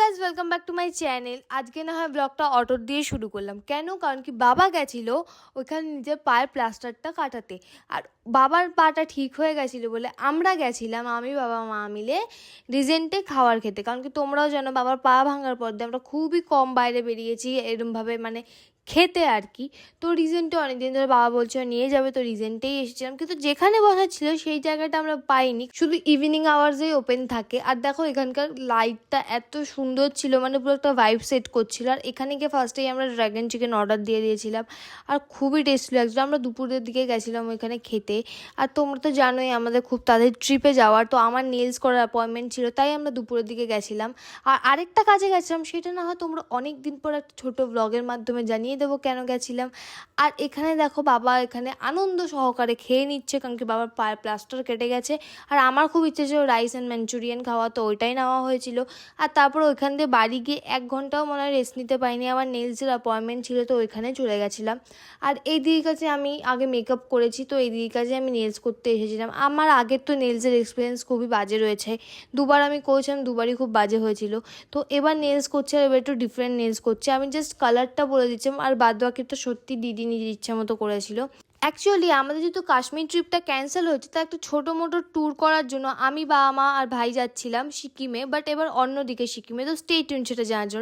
Guys welcome back to my channel. আজকে না হয় ব্লগটা অটো দিয়ে শুরু করলাম। কেন? কারণ কি বাবা গেছিলো ওইখানে নিজের পায়ের প্লাস্টারটা কাটাতে। আর বাবার পাটা ঠিক হয়ে গেছিলো বলে আমরা গেছিলাম, আমি বাবা মা মিলে রিজেন্টে খাবার খেতে। কারণ কি তোমরাও জানো বাবার পা ভাঙার পর দিয়ে আমরা খুবই কম বাইরে বেরিয়েছি এরমভাবে, মানে খেতে আর কি। তো রিজেন্টে অনেকদিন ধরে বাবা বলছে নিয়ে যাবে, তো রিজেন্টেই এসেছিলাম। কিন্তু যেখানে বসা ছিল সেই জায়গাটা আমরা পাইনি, শুধু ইভিনিং আওয়ার্সেই ওপেন থাকে। আর দেখো এখানকার লাইটটা এত সুন্দর ছিল, মানে পুরো একটা ভাইব সেট করছিল। আর এখানে গিয়ে ফার্স্টেই আমরা ড্রাগন চিকেন অর্ডার দিয়ে দিয়েছিলাম, আর খুবই টেস্টি লাগছিলো। আমরা দুপুরের দিকে গেছিলাম ওইখানে খেতে। আর তোমরা তো জানোই আমাদের খুব তাদের ট্রিপে যাওয়ার, তো আমার নেলস করার অ্যাপয়েন্টমেন্ট ছিল, তাই আমরা দুপুরের দিকে গেছিলাম। আর আরেকটা কাজে গেছিলাম, সেটা না হয় তোমরা অনেক দিন পর একটা ছোটো ব্লগের মাধ্যমে জানিয়ে দেবো কেন গেছিলাম। আর এখানে দেখো বাবা এখানে আনন্দ সহকারে খেয়ে নিচ্ছে, কারণ কি বাবার পায়ের প্লাস্টার কেটে গেছে। আর আমার খুব ইচ্ছে ছিল রাইস অ্যান্ড ম্যাঞ্চুরিয়ান খাওয়া, তো ওইটাই নেওয়া হয়েছিল। আর তারপর ওইখান দিয়ে বাড়ি গিয়ে 1 ঘন্টাও মনে হয় রেস্ট নিতে পারিনি, আমার নেলসের অ্যাপয়েন্টমেন্ট ছিল, তো ওইখানে চলে গেছিলাম। আর এই দিদির কাছে আমি আগে মেকআপ করেছি, তো এই দিদির কাছে আমি নেলস করতে এসেছিলাম। আমার আগের তো নেলসের এক্সপিরিয়েন্স খুবই বাজে রয়েছে, দুবার আমি করেছিলাম, দুবারই খুব বাজে হয়েছিল। তো এবার নেলস করছে, আর এবার একটু ডিফারেন্ট নেলস করছে। আমি জাস্ট কালারটা বলে দিচ্ছিলাম, আর বাদ বাকিটা সত্যি দিদি নিজের ইচ্ছা মতো করেছিল। অ্যাকচুয়ালি আমাদের যেহেতু কাশ্মীর ট্রিপটা ক্যান্সেল হয়েছে, তা একটা ছোটো মোটো ট্যুর করার জন্য আমি, বাবা মা আর ভাই যাচ্ছিলাম সিকিমে, বাট এবার অন্যদিকে সিকিমে। তো স্টে টিউন সেটা জানার জন্য।